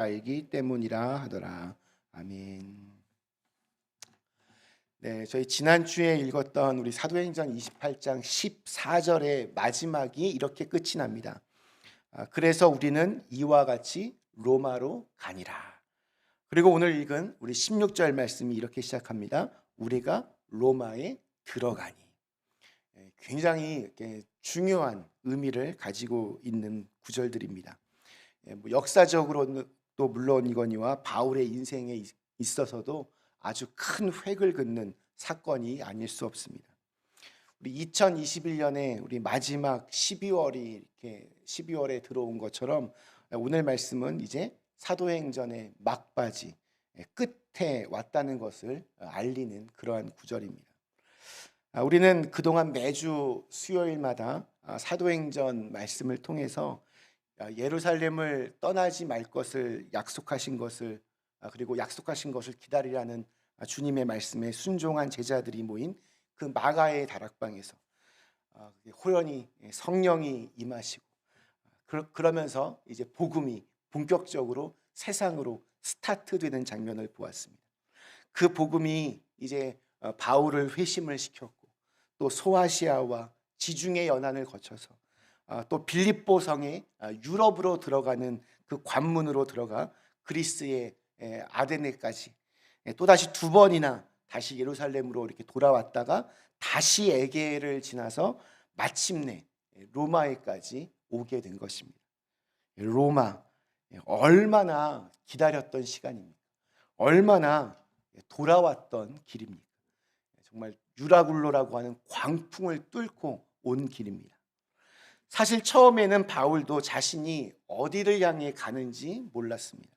알기 때문이라 하더라. 아멘. 네, 저희 지난주에 읽었던 우리 사도행전 28장 14절의 마지막이 이렇게 끝이 납니다. 그래서 우리는 이와 같이 로마로 가니라. 그리고 오늘 읽은 우리 16절 말씀이 이렇게 시작합니다. 우리가 로마에 들어가니. 굉장히 중요한 의미를 가지고 있는 구절들입니다. 역사적으로도 물론이거니와 바울의 인생에 있어서도 아주 큰 획을 긋는 사건이 아닐 수 없습니다. 우리 2021년에 우리 마지막 12월에 들어온 것처럼 오늘 말씀은 이제 사도행전의 막바지 끝에 왔다는 것을 알리는 그러한 구절입니다. 우리는 그동안 매주 수요일마다 사도행전 말씀을 통해서 예루살렘을 떠나지 말 것을 약속하신 것을 그리고 약속하신 것을 기다리라는 주님의 말씀에 순종한 제자들이 모인 그 마가의 다락방에서 호연히 성령이 임하시고 그러면서 이제 복음이 본격적으로 세상으로 스타트되는 장면을 보았습니다. 그 복음이 이제 바울을 회심을 시켰고 또 소아시아와 지중해 연안을 거쳐서 또 빌립보 성에 유럽으로 들어가는 그 관문으로 들어가 그리스의 아데네까지 또다시 두 번이나 다시 예루살렘으로 이렇게 돌아왔다가 다시 에게를 지나서 마침내 로마에까지 오게 된 것입니다. 로마, 얼마나 기다렸던 시간입니까? 얼마나 돌아왔던 길입니까? 정말 유라굴로라고 하는 광풍을 뚫고 온 길입니다. 사실 처음에는 바울도 자신이 어디를 향해 가는지 몰랐습니다.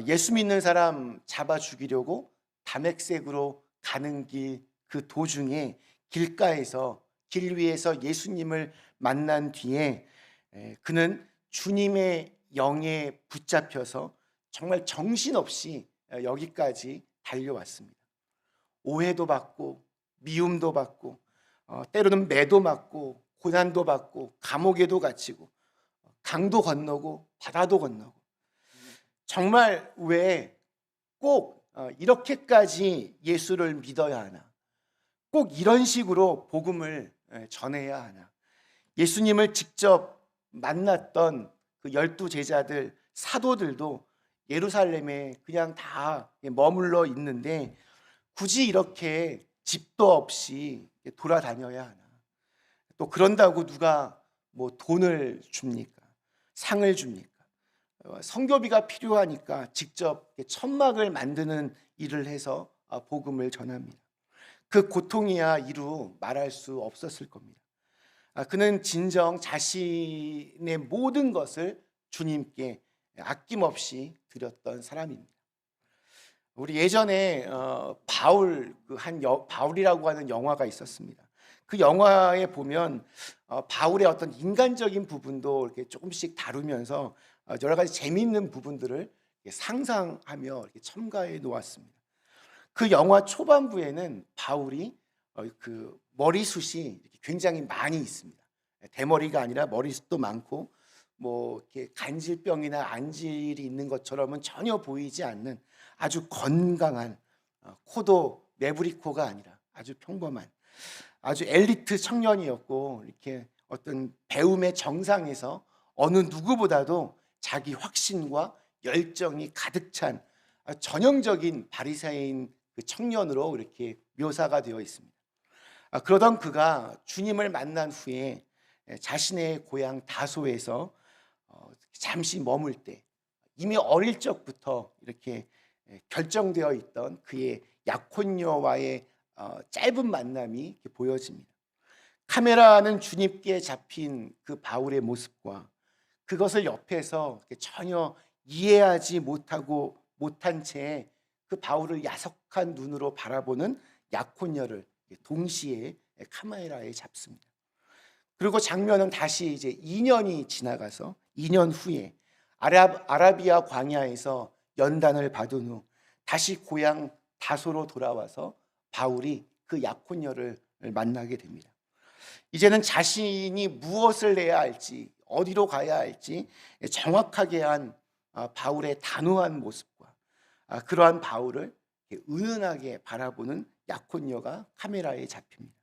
예수 믿는 사람 잡아 죽이려고 다맥색으로 가는 길, 그 도중에 길가에서 길 위에서 예수님을 만난 뒤에 그는 주님의 영에 붙잡혀서 정말 정신없이 여기까지 달려왔습니다. 오해도 받고 미움도 받고 때로는 매도 맞고 고난도 받고 감옥에도 갇히고 강도 건너고 바다도 건너고 정말 왜 꼭 이렇게까지 예수를 믿어야 하나? 꼭 이런 식으로 복음을 전해야 하나? 예수님을 직접 만났던 그 12 제자들, 사도들도 예루살렘에 그냥 다 머물러 있는데 굳이 이렇게 집도 없이 돌아다녀야 하나? 또 그런다고 누가 뭐 돈을 줍니까? 상을 줍니까? 선교비가 필요하니까 직접 천막을 만드는 일을 해서 복음을 전합니다. 그 고통이야 이루 말할 수 없었을 겁니다. 그는 진정 자신의 모든 것을 주님께 아낌없이 드렸던 사람입니다. 우리 예전에 바울이라고 하는 영화가 있었습니다. 그 영화에 보면 바울의 어떤 인간적인 부분도 이렇게 조금씩 다루면서 여러 가지 재미있는 부분들을 상상하며 이렇게 첨가해 놓았습니다. 그 영화 초반부에는 바울이 그 머리숱이 굉장히 많이 있습니다. 대머리가 아니라 머리숱도 많고 뭐 이렇게 간질병이나 안질이 있는 것처럼은 전혀 보이지 않는 아주 건강한 코도 매부리코가 아니라 아주 평범한 아주 엘리트 청년이었고 이렇게 어떤 배움의 정상에서 어느 누구보다도 자기 확신과 열정이 가득 찬 전형적인 바리새인 그 청년으로 이렇게 묘사가 되어 있습니다. 그러던 그가 주님을 만난 후에 자신의 고향 다소에서 잠시 머물 때 이미 어릴 적부터 이렇게 결정되어 있던 그의 약혼녀와의 짧은 만남이 보여집니다. 카메라는 주님께 잡힌 그 바울의 모습과 그것을 옆에서 전혀 이해하지 못한 채 그 바울을 야속한 눈으로 바라보는 약혼녀를 동시에 카메라에 잡습니다. 그리고 장면은 다시 이제 2년이 지나가서 2년 후에 아라비아 광야에서 연단을 받은 후 다시 고향 다소로 돌아와서 바울이 그 약혼녀를 만나게 됩니다. 이제는 자신이 무엇을 해야 할지 어디로 가야 할지 정확하게 한 바울의 단호한 모습과 그러한 바울을 은은하게 바라보는 약혼녀가 카메라에 잡힙니다.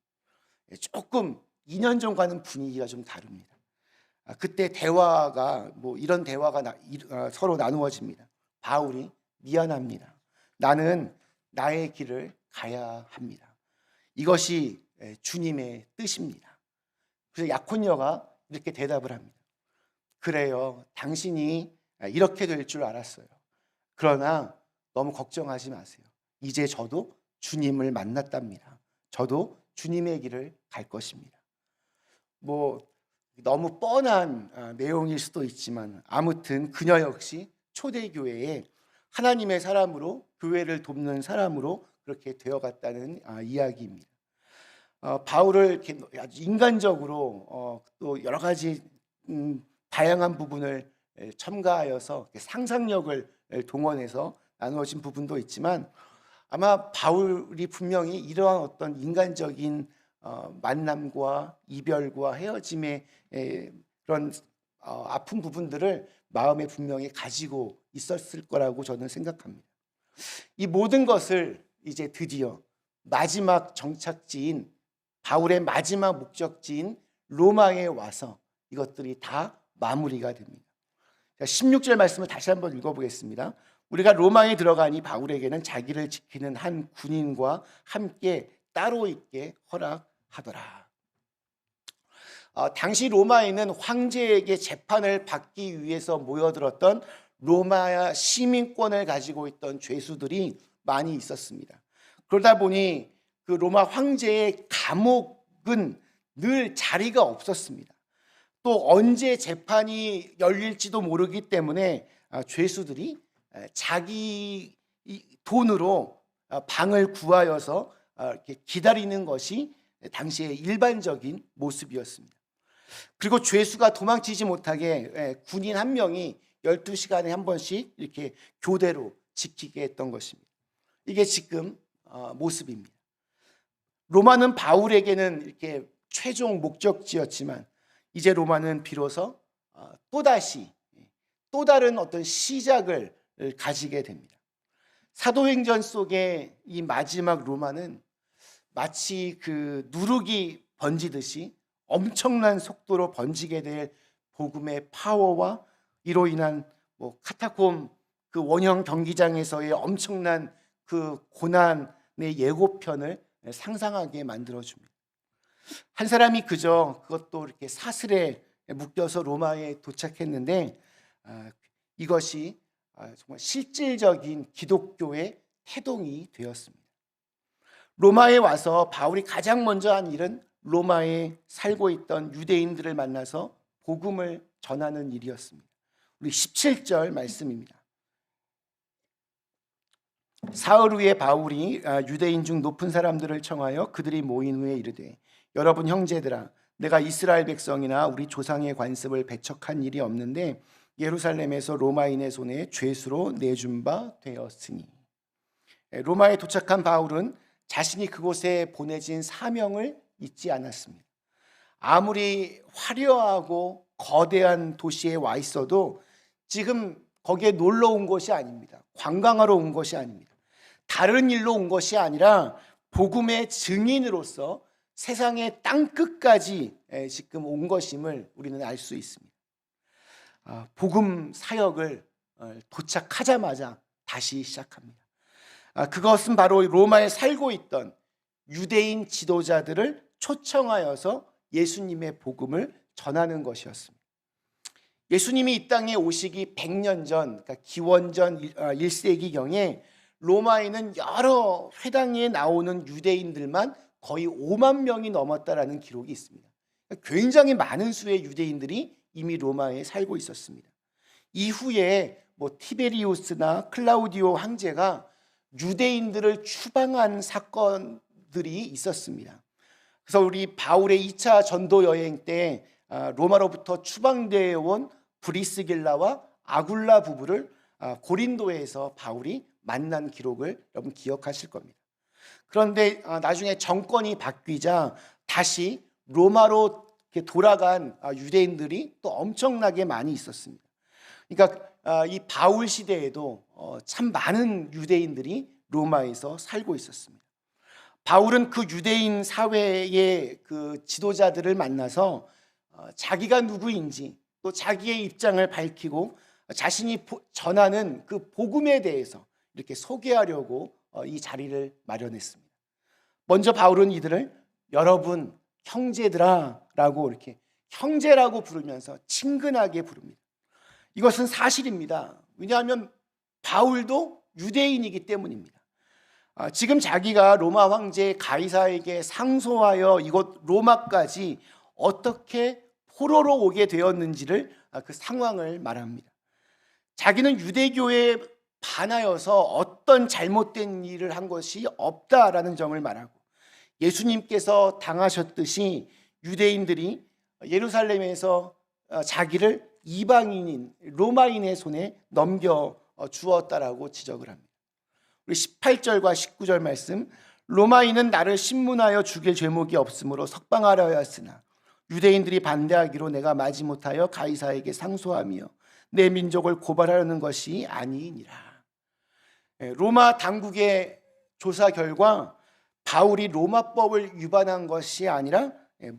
조금 2년 전과는 분위기가 좀 다릅니다. 그때 대화가 이런 대화가 서로 나누어집니다. 바울이 미안합니다. 나는 나의 길을 가야 합니다. 이것이 주님의 뜻입니다. 그래서 약혼녀가 이렇게 대답을 합니다. 그래요. 당신이 이렇게 될 줄 알았어요. 그러나 너무 걱정하지 마세요. 이제 저도 주님을 만났답니다. 저도 주님의 길을 갈 것입니다. 너무 뻔한 내용일 수도 있지만 아무튼 그녀 역시 초대교회에 하나님의 사람으로 교회를 돕는 사람으로 그렇게 되어갔다는 이야기입니다. 바울을 이렇게 아주 인간적으로 또 여러 가지 다양한 부분을 첨가하여서 상상력을 동원해서 나누어진 부분도 있지만 아마 바울이 분명히 이러한 어떤 인간적인 만남과 이별과 헤어짐의 그런 아픈 부분들을 마음에 분명히 가지고 있었을 거라고 저는 생각합니다. 이 모든 것을 이제 드디어 마지막 정착지인 바울의 마지막 목적지인 로마에 와서 이것들이 다 마무리가 됩니다. 16절 말씀을 다시 한번 읽어보겠습니다. 우리가 로마에 들어가니 바울에게는 자기를 지키는 한 군인과 함께 따로 있게 허락하더라. 당시 로마에는 황제에게 재판을 받기 위해서 모여들었던 로마 시민권을 가지고 있던 죄수들이 많이 있었습니다. 그러다 보니 그 로마 황제의 감옥은 늘 자리가 없었습니다. 또 언제 재판이 열릴지도 모르기 때문에 죄수들이 자기 돈으로 방을 구하여서 이렇게 기다리는 것이 당시의 일반적인 모습이었습니다. 그리고 죄수가 도망치지 못하게 군인 한 명이 12시간에 한 번씩 이렇게 교대로 지키게 했던 것입니다. 이게 지금 모습입니다. 로마는 바울에게는 이렇게 최종 목적지였지만 이제 로마는 비로소 또다시 또 다른 어떤 시작을 가지게 됩니다. 사도행전 속의 이 마지막 로마는 마치 그 누룩이 번지듯이 엄청난 속도로 번지게 될 복음의 파워와 이로 인한 카타콤 그 원형 경기장에서의 엄청난 그 고난의 예고편을 상상하게 만들어줍니다. 한 사람이 그저 그것도 이렇게 사슬에 묶여서 로마에 도착했는데 이것이 정말 실질적인 기독교의 태동이 되었습니다. 로마에 와서 바울이 가장 먼저 한 일은 로마에 살고 있던 유대인들을 만나서 복음을 전하는 일이었습니다. 우리 17절 말씀입니다. 사흘 후에 바울이 유대인 중 높은 사람들을 청하여 그들이 모인 후에 이르되 여러분 형제들아 내가 이스라엘 백성이나 우리 조상의 관습을 배척한 일이 없는데 예루살렘에서 로마인의 손에 죄수로 내준 바 되었으니. 로마에 도착한 바울은 자신이 그곳에 보내진 사명을 잊지 않았습니다. 아무리 화려하고 거대한 도시에 와 있어도 지금 거기에 놀러 온 것이 아닙니다. 관광하러 온 것이 아닙니다. 다른 일로 온 것이 아니라 복음의 증인으로서 세상의 땅끝까지 지금 온 것임을 우리는 알 수 있습니다. 복음 사역을 도착하자마자 다시 시작합니다. 그것은 바로 로마에 살고 있던 유대인 지도자들을 초청하여서 예수님의 복음을 전하는 것이었습니다. 예수님이 이 땅에 오시기 100년 전, 그러니까 기원전 1세기경에 로마에는 여러 회당에 나오는 유대인들만 거의 5만 명이 넘었다라는 기록이 있습니다. 굉장히 많은 수의 유대인들이 이미 로마에 살고 있었습니다. 이후에 티베리우스나 클라우디오 황제가 유대인들을 추방한 사건들이 있었습니다. 그래서 우리 바울의 2차 전도 여행 때 로마로부터 추방되어 온 브리스길라와 아굴라 부부를 고린도에서 바울이 만난 기록을 여러분 기억하실 겁니다. 그런데 나중에 정권이 바뀌자 다시 로마로 돌아간 유대인들이 또 엄청나게 많이 있었습니다. 그러니까 이 바울 시대에도 참 많은 유대인들이 로마에서 살고 있었습니다. 바울은 그 유대인 사회의 그 지도자들을 만나서 자기가 누구인지 또 자기의 입장을 밝히고 자신이 전하는 그 복음에 대해서 이렇게 소개하려고 이 자리를 마련했습니다. 먼저 바울은 이들을 여러분 형제들아라고 이렇게 형제라고 부르면서 친근하게 부릅니다. 이것은 사실입니다. 왜냐하면 바울도 유대인이기 때문입니다. 지금 자기가 로마 황제 가이사에게 상소하여 이곳 로마까지 어떻게 포로로 오게 되었는지를 그 상황을 말합니다. 자기는 유대교에 반하여서 어떤 잘못된 일을 한 것이 없다라는 점을 말하고, 예수님께서 당하셨듯이 유대인들이 예루살렘에서 자기를 이방인인 로마인의 손에 넘겨 주었다라고 지적을 합니다. 우리 18절과 19절 말씀, 로마인은 나를 신문하여 죽일 죄목이 없으므로 석방하려 하였으나 유대인들이 반대하기로 내가 마지못하여 가이사에게 상소하며 내 민족을 고발하려는 것이 아니니라. 로마 당국의 조사 결과 바울이 로마법을 위반한 것이 아니라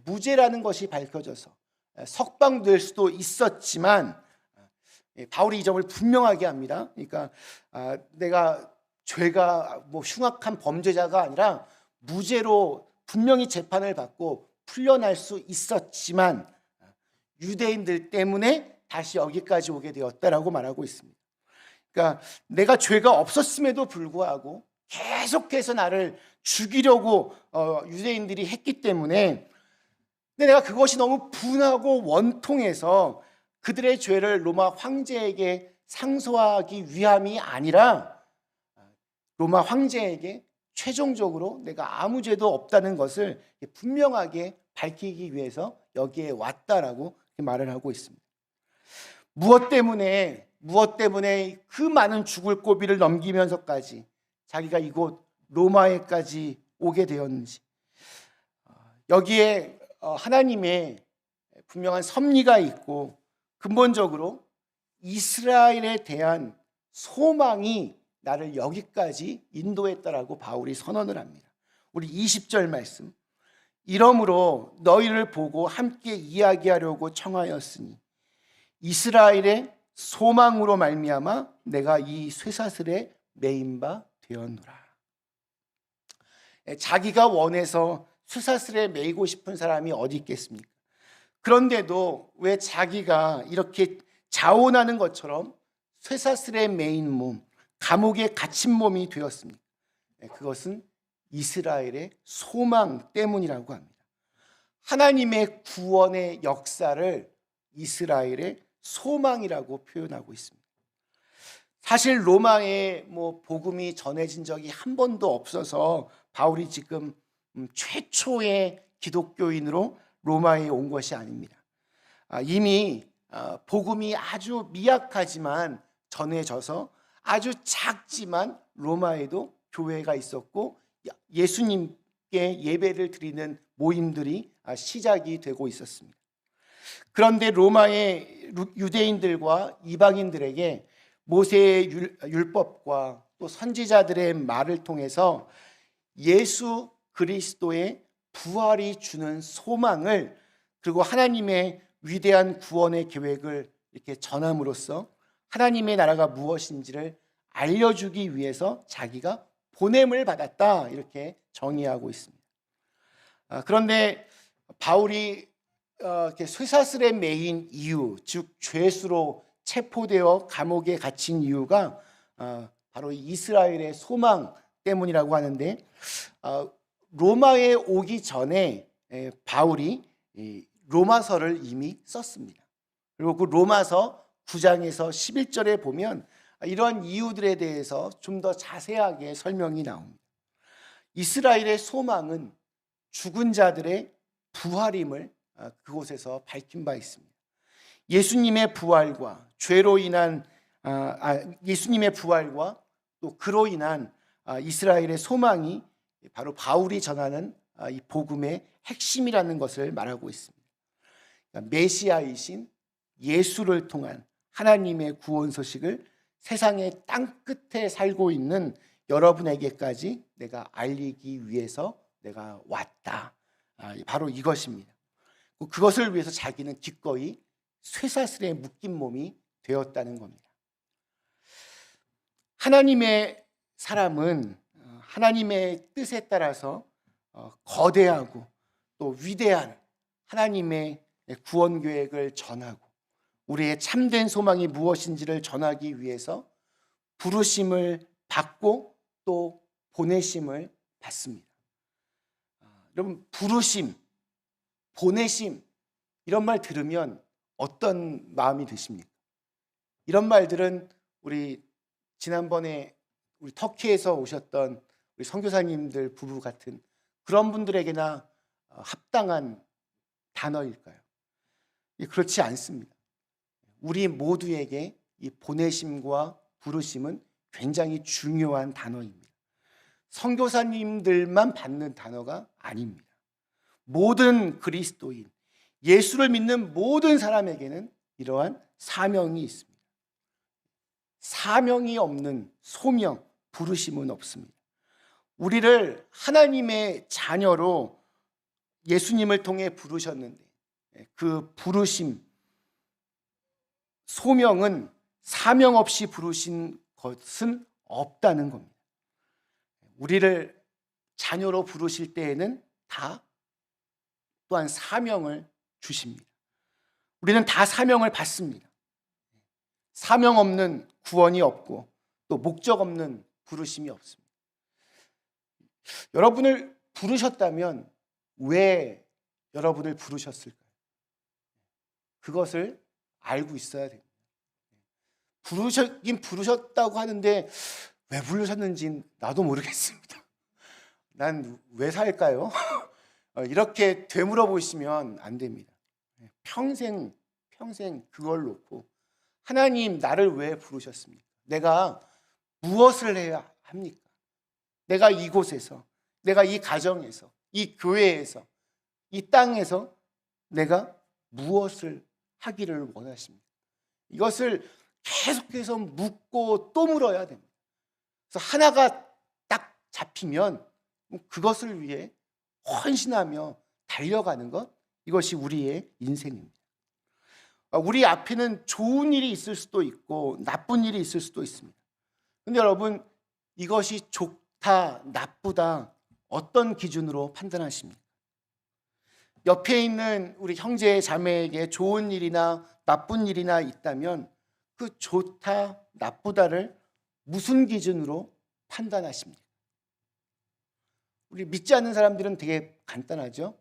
무죄라는 것이 밝혀져서 석방될 수도 있었지만, 바울이 이 점을 분명하게 합니다. 그러니까 내가 죄가 흉악한 범죄자가 아니라 무죄로 분명히 재판을 받고 풀려날 수 있었지만 유대인들 때문에 다시 여기까지 오게 되었다라고 말하고 있습니다. 그러니까 내가 죄가 없었음에도 불구하고 계속해서 나를 죽이려고 유대인들이 했기 때문에, 근데 내가 그것이 너무 분하고 원통해서 그들의 죄를 로마 황제에게 상소하기 위함이 아니라 로마 황제에게 최종적으로 내가 아무 죄도 없다는 것을 분명하게 밝히기 위해서 여기에 왔다라고 말을 하고 있습니다. 무엇 때문에 그 많은 죽을 고비를 넘기면서까지 자기가 이곳 로마에까지 오게 되었는지, 여기에 하나님의 분명한 섭리가 있고 근본적으로 이스라엘에 대한 소망이 나를 여기까지 인도했다라고 바울이 선언을 합니다. 우리 20절 말씀, 이러므로 너희를 보고 함께 이야기하려고 청하였으니 이스라엘의 소망으로 말미암아 내가 이 쇠사슬에 매인 바 되었노라. 자기가 원해서 쇠사슬에 매이고 싶은 사람이 어디 있겠습니까? 그런데도 왜 자기가 이렇게 자원하는 것처럼 쇠사슬에 매인 몸, 감옥에 갇힌 몸이 되었습니까? 그것은 이스라엘의 소망 때문이라고 합니다. 하나님의 구원의 역사를 이스라엘의 소망이라고 표현하고 있습니다. 사실 로마에 복음이 전해진 적이 한 번도 없어서 바울이 지금 최초의 기독교인으로 로마에 온 것이 아닙니다. 이미 복음이 아주 미약하지만 전해져서 아주 작지만 로마에도 교회가 있었고 예수님께 예배를 드리는 모임들이 시작이 되고 있었습니다. 그런데 로마의 유대인들과 이방인들에게 모세의 율법과 또 선지자들의 말을 통해서 예수 그리스도의 부활이 주는 소망을, 그리고 하나님의 위대한 구원의 계획을 이렇게 전함으로써 하나님의 나라가 무엇인지를 알려주기 위해서 자기가 보냄을 받았다, 이렇게 정의하고 있습니다. 그런데 바울이 이렇게 쇠사슬에 매인 이유, 즉 죄수로 체포되어 감옥에 갇힌 이유가 바로 이스라엘의 소망 때문이라고 하는데, 로마에 오기 전에 바울이 로마서를 이미 썼습니다. 그리고 그 로마서 9장에서 11절에 보면 이러한 이유들에 대해서 좀 더 자세하게 설명이 나옵니다. 이스라엘의 소망은 죽은 자들의 부활임을 그곳에서 밝힌 바 있습니다. 예수님의 부활과 죄로 인한 예수님의 부활과 또 그로 인한 이스라엘의 소망이 바로 바울이 전하는 이 복음의 핵심이라는 것을 말하고 있습니다. 메시아이신 예수를 통한 하나님의 구원 소식을 세상의 땅끝에 살고 있는 여러분에게까지 내가 알리기 위해서 내가 왔다. 바로 이것입니다. 그것을 위해서 자기는 기꺼이 쇠사슬에 묶인 몸이 되었다는 겁니다. 하나님의 사람은 하나님의 뜻에 따라서 거대하고 또 위대한 하나님의 구원 계획을 전하고 우리의 참된 소망이 무엇인지를 전하기 위해서 부르심을 받고 또 보내심을 받습니다. 여러분, 부르심, 보내심 이런 말 들으면 어떤 마음이 드십니까? 이런 말들은 우리 지난번에 우리 터키에서 오셨던 우리 선교사님들 부부 같은 그런 분들에게나 합당한 단어일까요? 그렇지 않습니다. 우리 모두에게 이 보내심과 부르심은 굉장히 중요한 단어입니다. 선교사님들만 받는 단어가 아닙니다. 모든 그리스도인, 예수를 믿는 모든 사람에게는 이러한 사명이 있습니다. 사명이 없는 소명, 부르심은 없습니다. 우리를 하나님의 자녀로 예수님을 통해 부르셨는데 그 부르심, 소명은 사명 없이 부르신 것은 없다는 겁니다. 우리를 자녀로 부르실 때에는 다 또한 사명을 주십니다. 우리는 다 사명을 받습니다. 사명 없는 구원이 없고 또 목적 없는 부르심이 없습니다. 여러분을 부르셨다면 왜 여러분을 부르셨을까요? 그것을 알고 있어야 됩니다. 부르셨긴 부르셨다고 하는데 왜 부르셨는지 나도 모르겠습니다. 난 왜 살까요? 이렇게 되물어 보시면 안 됩니다. 평생 그걸 놓고 하나님 나를 왜 부르셨습니까? 내가 무엇을 해야 합니까? 내가 이곳에서, 내가 이 가정에서, 이 교회에서, 이 땅에서 내가 무엇을 하기를 원하십니까? 이것을 계속해서 묻고 또 물어야 됩니다. 그래서 하나가 딱 잡히면 그것을 위해 헌신하며 달려가는 것, 이것이 우리의 인생입니다. 우리 앞에는 좋은 일이 있을 수도 있고 나쁜 일이 있을 수도 있습니다. 근데 여러분, 이것이 좋다, 나쁘다 어떤 기준으로 판단하십니까? 옆에 있는 우리 형제 자매에게 좋은 일이나 나쁜 일이나 있다면 그 좋다, 나쁘다를 무슨 기준으로 판단하십니까? 우리 믿지 않는 사람들은 되게 간단하죠.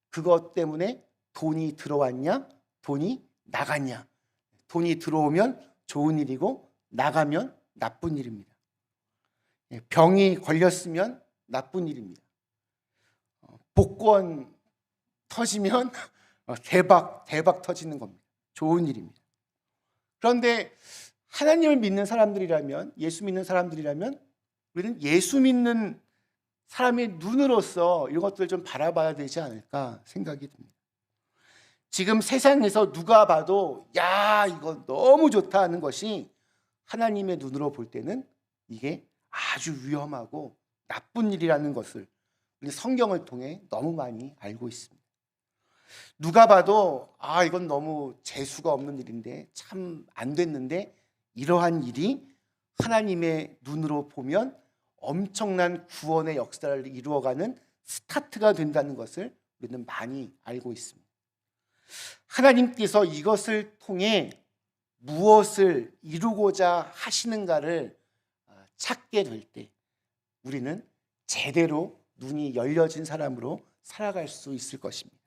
그것 때문에 돈이 들어왔냐, 돈이 나갔냐. 돈이 들어오면 좋은 일이고 나가면 나쁜 일입니다. 병이 걸렸으면 나쁜 일입니다. 복권 터지면 대박 터지는 겁니다. 좋은 일입니다. 그런데 하나님을 믿는 사람들이라면, 예수 믿는 사람들이라면 우리는 예수 믿는 사람의 눈으로서 이런 것들을 좀 바라봐야 되지 않을까 생각이 듭니다. 지금 세상에서 누가 봐도 야, 이거 너무 좋다 하는 것이 하나님의 눈으로 볼 때는 이게 아주 위험하고 나쁜 일이라는 것을 우리 성경을 통해 너무 많이 알고 있습니다. 누가 봐도 이건 너무 재수가 없는 일인데 참 안 됐는데 이러한 일이 하나님의 눈으로 보면 엄청난 구원의 역사를 이루어가는 스타트가 된다는 것을 우리는 많이 알고 있습니다. 하나님께서 이것을 통해 무엇을 이루고자 하시는가를 찾게 될 때 우리는 제대로 눈이 열려진 사람으로 살아갈 수 있을 것입니다.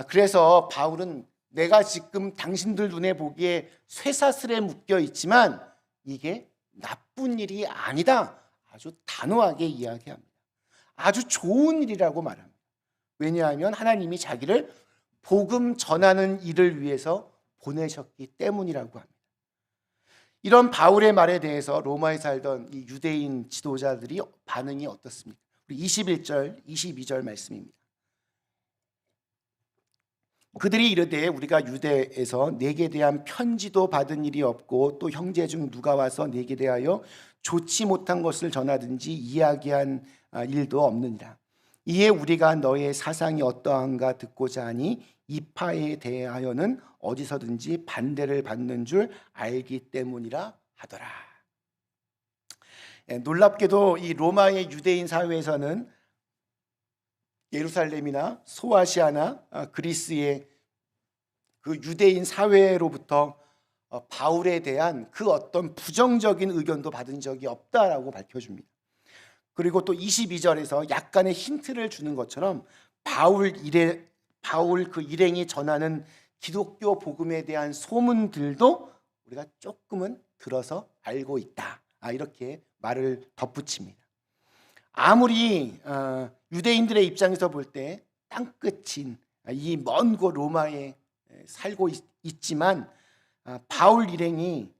그래서 바울은 내가 지금 당신들 눈에 보기에 쇠사슬에 묶여 있지만 이게 나쁜 일이 아니다. 아주 단호하게 이야기합니다. 아주 좋은 일이라고 말합니다. 왜냐하면 하나님이 자기를 복음 전하는 일을 위해서 보내셨기 때문이라고 합니다. 이런 바울의 말에 대해서 로마에 살던 이 유대인 지도자들이 반응이 어떻습니까? 우리 21절, 22절 말씀입니다. 그들이 이르되 우리가 유대에서 내게 대한 편지도 받은 일이 없고 또 형제 중 누가 와서 내게 대하여 좋지 못한 것을 전하든지 이야기한 일도 없느니라. 이에 우리가 너의 사상이 어떠한가 듣고자 하니 이 파에 대하여는 어디서든지 반대를 받는 줄 알기 때문이라 하더라. 놀랍게도 이 로마의 유대인 사회에서는 예루살렘이나 소아시아나 그리스의 그 유대인 사회로부터 바울에 대한 그 어떤 부정적인 의견도 받은 적이 없다라고 밝혀줍니다. 그리고 또 22절에서 약간의 힌트를 주는 것처럼 바울 그 일행이 전하는 기독교 복음에 대한 소문들도 우리가 조금은 들어서 알고 있다. 이렇게 말을 덧붙입니다. 아무리 유대인들의 입장에서 볼 때 땅끝인 이 먼 곳 로마에 살고 있지만 바울 일행이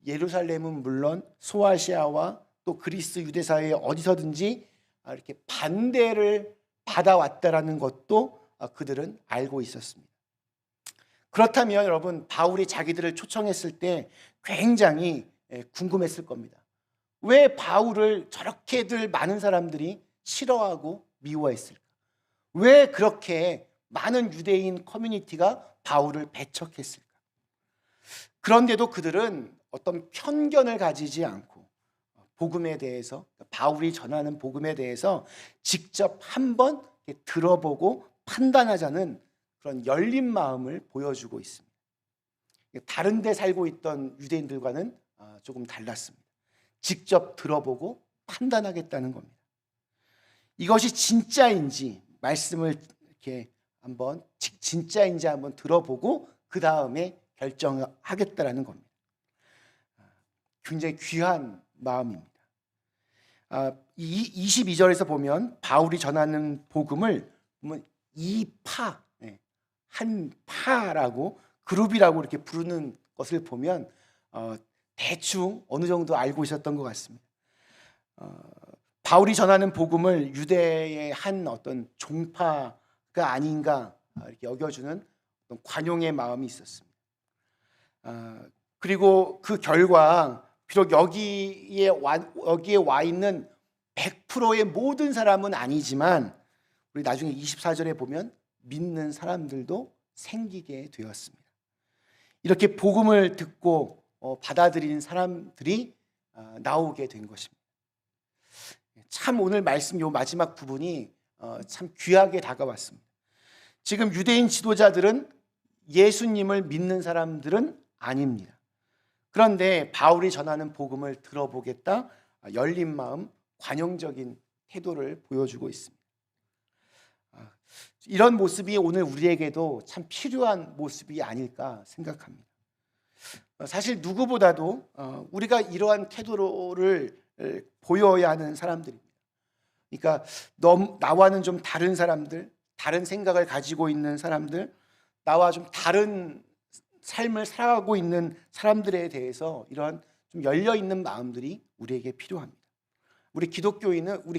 예루살렘은 물론 소아시아와 또 그리스 유대 사회에 어디서든지 이렇게 반대를 받아왔다라는 것도 그들은 알고 있었습니다. 그렇다면 여러분, 바울이 자기들을 초청했을 때 굉장히 궁금했을 겁니다. 왜 바울을 저렇게들 많은 사람들이 싫어하고 미워했을까? 왜 그렇게 많은 유대인 커뮤니티가 바울을 배척했을까? 그런데도 그들은 어떤 편견을 가지지 않고 복음에 대해서, 바울이 전하는 복음에 대해서 직접 한번 들어보고 판단하자는 그런 열린 마음을 보여주고 있습니다. 다른 데 살고 있던 유대인들과는 조금 달랐습니다. 직접 들어보고 판단하겠다는 겁니다. 이것이 진짜인지 말씀을 이렇게 한번 진짜인지 한번 들어보고 그 다음에 결정하겠다라는 겁니다. 굉장히 귀한 마음입니다. 22절에서 보면 바울이 전하는 복음을 보면 이파, 한 파라고 그룹이라고 이렇게 부르는 것을 보면 대충 어느 정도 알고 있었던 것 같습니다. 바울이 전하는 복음을 유대의 한 어떤 종파가 아닌가 이렇게 여겨주는 어떤 관용의 마음이 있었습니다. 그리고 그 결과 비록 여기에 와 있는 100%의 모든 사람은 아니지만 우리 나중에 24절에 보면 믿는 사람들도 생기게 되었습니다. 이렇게 복음을 듣고 받아들이는 사람들이 나오게 된 것입니다. 참 오늘 말씀 요 마지막 부분이 참 귀하게 다가왔습니다. 지금 유대인 지도자들은 예수님을 믿는 사람들은 아닙니다. 그런데 바울이 전하는 복음을 들어보겠다 열린 마음, 관용적인 태도를 보여주고 있습니다. 이런 모습이 오늘 우리에게도 참 필요한 모습이 아닐까 생각합니다. 사실 누구보다도 우리가 이러한 태도를 보여야 하는 사람들입니다. 그러니까 나와는 좀 다른 사람들, 다른 생각을 가지고 있는 사람들, 나와 좀 다른 삶을 살아가고 있는 사람들에 대해서 이러한 좀 열려 있는 마음들이 우리에게 필요합니다. 우리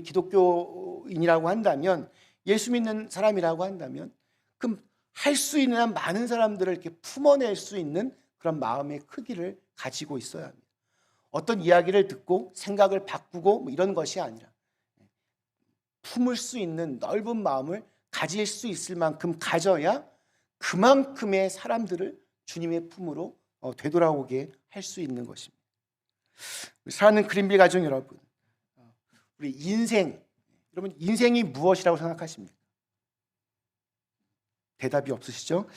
기독교인이라고 한다면, 예수 믿는 사람이라고 한다면, 그럼 할 수 있는 한 많은 사람들을 이렇게 품어낼 수 있는 그런 마음의 크기를 가지고 있어야 합니다. 어떤 이야기를 듣고 생각을 바꾸고 이런 것이 아니라 품을 수 있는 넓은 마음을 가질 수 있을 만큼 가져야 그만큼의 사람들을 주님의 품으로 되돌아오게 할 수 있는 것입니다. 사랑하는 그린빌 가족 여러분, 우리 여러분 인생이 무엇이라고 생각하십니까? 대답이 없으시죠?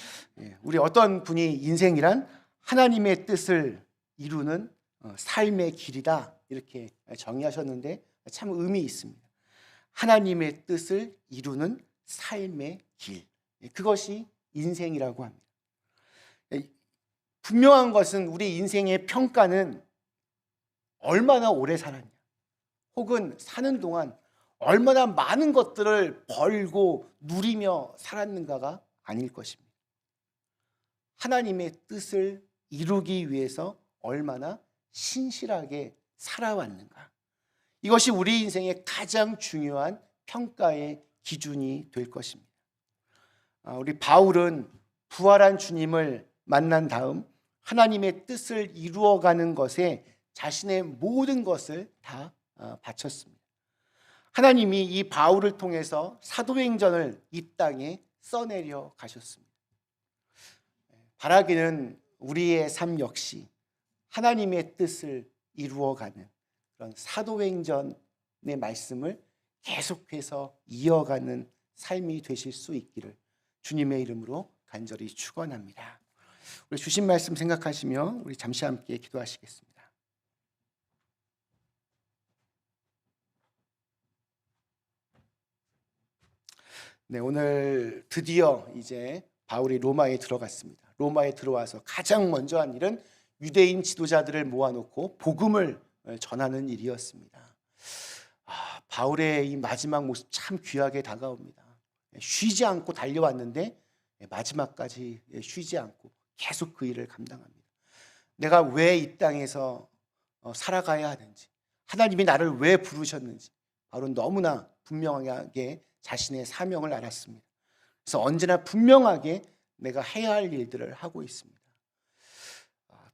우리 어떤 분이 인생이란 하나님의 뜻을 이루는 삶의 길이다 이렇게 정의하셨는데 참 의미 있습니다. 하나님의 뜻을 이루는 삶의 길, 그것이 인생이라고 합니다. 분명한 것은 우리 인생의 평가는 얼마나 오래 살았냐, 혹은 사는 동안 얼마나 많은 것들을 벌고 누리며 살았는가가 아닐 것입니다. 하나님의 뜻을 이루기 위해서 얼마나 신실하게 살아왔는가, 이것이 우리 인생의 가장 중요한 평가의 기준이 될 것입니다. 우리 바울은 부활한 주님을 만난 다음 하나님의 뜻을 이루어가는 것에 자신의 모든 것을 다 바쳤습니다. 하나님이 이 바울을 통해서 사도행전을 이 땅에 써내려 가셨습니다. 바라기는 우리의 삶 역시 하나님의 뜻을 이루어가는 그런 사도행전의 말씀을 계속해서 이어가는 삶이 되실 수 있기를 주님의 이름으로 간절히 축원합니다. 우리 주신 말씀 생각하시며 우리 잠시 함께 기도하시겠습니다. 네, 오늘 드디어 이제 바울이 로마에 들어갔습니다. 로마에 들어와서 가장 먼저 한 일은 유대인 지도자들을 모아놓고 복음을 전하는 일이었습니다. 바울의 이 마지막 모습 참 귀하게 다가옵니다. 쉬지 않고 달려왔는데 마지막까지 쉬지 않고 계속 그 일을 감당합니다. 내가 왜 이 땅에서 살아가야 하는지, 하나님이 나를 왜 부르셨는지 바울은 너무나 분명하게 자신의 사명을 알았습니다. 그래서 언제나 분명하게 내가 해야 할 일들을 하고 있습니다.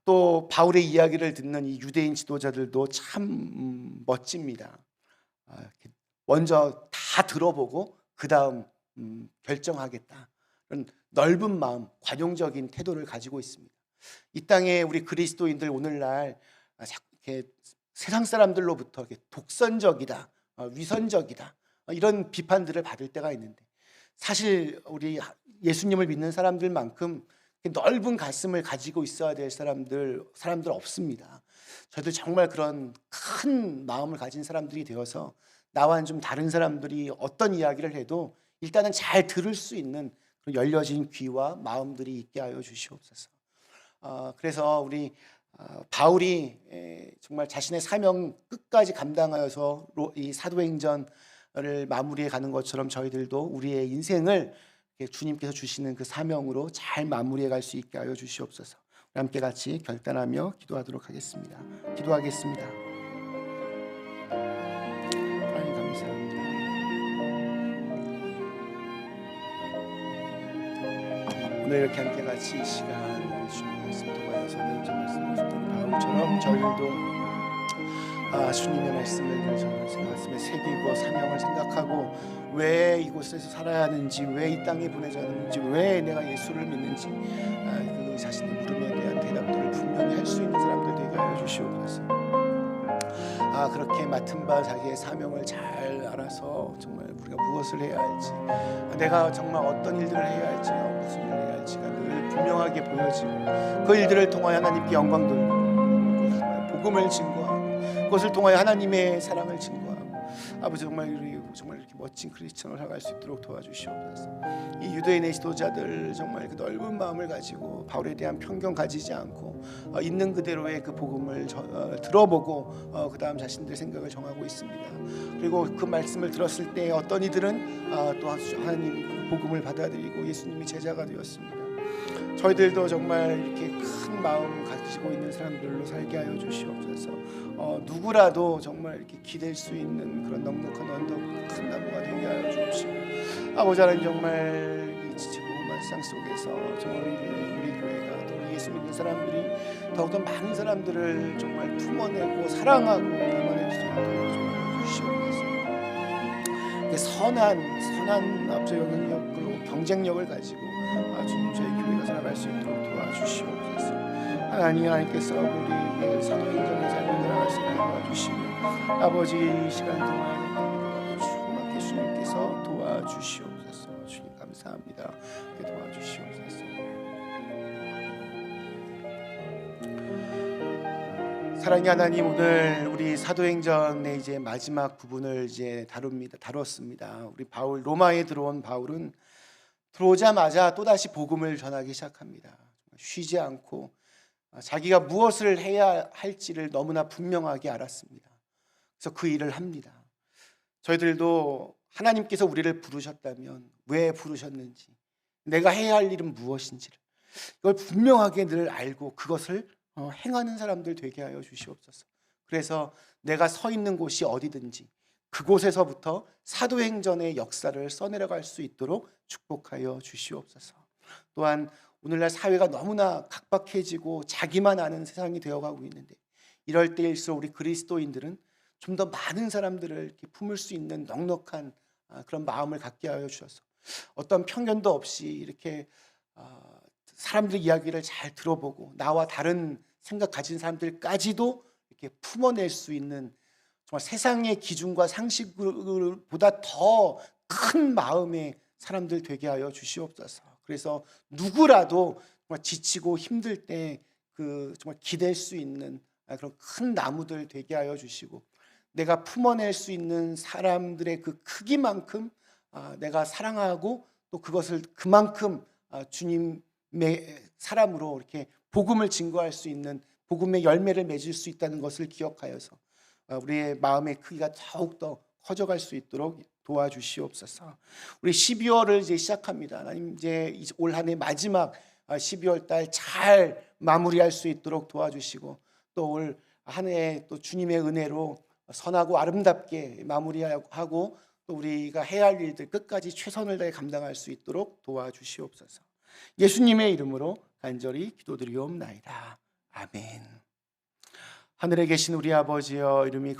또 바울의 이야기를 듣는 이 유대인 지도자들도 참 멋집니다. 먼저 다 들어보고 그 다음 결정하겠다. 그런 넓은 마음, 관용적인 태도를 가지고 있습니다. 이 땅에 우리 그리스도인들 오늘날 이렇게 세상 사람들로부터 이렇게 독선적이다, 위선적이다 이런 비판들을 받을 때가 있는데 사실 우리 예수님을 믿는 사람들만큼 넓은 가슴을 가지고 있어야 될 사람들 없습니다. 저희도 정말 그런 큰 마음을 가진 사람들이 되어서 나와는 좀 다른 사람들이 어떤 이야기를 해도 일단은 잘 들을 수 있는 그런 열려진 귀와 마음들이 있게 하여 주시옵소서. 그래서 우리 바울이 정말 자신의 사명 끝까지 감당하여서 이 사도행전을 마무리해 가는 것처럼 저희들도 우리의 인생을 주님께서 주시는 그 사명으로 잘 마무리해 갈 수 있게 하여 주시옵소서. 우리 함께 같이 결단하며 기도하도록 하겠습니다. 기도하겠습니다. 하나님 감사합니다. 오늘 이렇게 함께 같이 이 시간 주님 말씀 통하여서 내 말씀을 듣는 바울처럼 저희들도 주님의 말씀을 저 가슴에 새기고 사명을 생각하고 왜 이곳에서 살아야 하는지, 왜 이 땅에 보내졌는지, 왜 내가 예수를 믿는지 그 자신의 물음에 대한 대답들을 분명히 할 수 있는 사람들 되게 하여 주시옵소서. 그렇게 맡은 바 자기의 사명을 잘 알아서 정말 우리가 무엇을 해야 할지, 내가 정말 어떤 일들을 해야 할지, 무슨 일을 해야 할지가 늘 분명하게 보여지고 그 일들을 통하여 하나님께 영광 돌리고 복음을 증거하고 그것을 통하여 하나님의 사랑을 증거하고 아버지 정말 이렇게 멋진 크리스천을 살아갈 수 있도록 도와주시옵소서. 이 유대인의 지도자들 정말 그 넓은 마음을 가지고 바울에 대한 편견 가지지 않고 있는 그대로의 그 복음을 들어보고 그 다음 자신들의 생각을 정하고 있습니다. 그리고 그 말씀을 들었을 때 어떤 이들은 또 하나님 복음을 받아들이고 예수님이 제자가 되었습니다. 저희들도 정말 이렇게 큰 마음 가지고 있는 사람들로 살게 하여 주시옵소서. 누구라도 정말 이렇게 기댈 수 있는 그런 넉넉한 언덕 큰 나무가 되게 하여 주옵시고 아버지 하나님 정말 이 지체복음한 세상 속에서 정말 우리 교회가 또 예수 믿는 사람들이 더욱더 많은 사람들을 정말 품어내고 사랑하고 담아낼 수 있도록 주시옵소서. 선한 앞서 영향력으로 경쟁력을 가지고 주님 저희 교회가 살아갈 수 있도록 도와주시옵소서. 하나님께서 우리 사도행전의 삶을 살아갈 수 있게 도와주시고 아버지 이 시간 동안 주님께 주님께서 도와주시옵소서. 주님 감사합니다. 도와주시옵소서. 사랑의 하나님, 오늘 우리 사도행전의 이제 마지막 부분을 이제 다뤘습니다. 우리 바울, 로마에 들어온 바울은 들어오자마자 또다시 복음을 전하기 시작합니다. 쉬지 않고 자기가 무엇을 해야 할지를 너무나 분명하게 알았습니다. 그래서 그 일을 합니다. 저희들도 하나님께서 우리를 부르셨다면 왜 부르셨는지, 내가 해야 할 일은 무엇인지를 이걸 분명하게 늘 알고 그것을 행하는 사람들 되게 하여 주시옵소서. 그래서 내가 서 있는 곳이 어디든지 그곳에서부터 사도행전의 역사를 써내려갈 수 있도록 축복하여 주시옵소서. 또한 오늘날 사회가 너무나 각박해지고 자기만 아는 세상이 되어가고 있는데, 이럴 때일수록 우리 그리스도인들은 좀 더 많은 사람들을 이렇게 품을 수 있는 넉넉한 그런 마음을 갖게 하여 주셔서 어떤 편견도 없이 이렇게 사람들의 이야기를 잘 들어보고 나와 다른 생각 가진 사람들까지도 이렇게 품어낼 수 있는, 정말 세상의 기준과 상식보다 더 큰 마음의 사람들 되게 하여 주시옵소서. 그래서 누구라도 정말 지치고 힘들 때 정말 기댈 수 있는 그런 큰 나무들 되게 하여 주시고, 내가 품어낼 수 있는 사람들의 그 크기만큼 내가 사랑하고 또 그것을 그만큼 주님의 사람으로 이렇게 복음을 증거할 수 있는, 복음의 열매를 맺을 수 있다는 것을 기억하여서 우리의 마음의 크기가 더욱더 커져갈 수 있도록 도와주시옵소서. 우리 12월을 이제 시작합니다. 하나님, 이제 올 한 해 마지막 12월 달 잘 마무리할 수 있도록 도와주시고, 또 올 한 해 또 주님의 은혜로 선하고 아름답게 마무리하고, 또 우리가 해야 할 일들 끝까지 최선을 다해 감당할 수 있도록 도와주시옵소서. 예수님의 이름으로 간절히 기도드리옵나이다. 아멘. 하늘에 계신 우리 아버지여, 이름이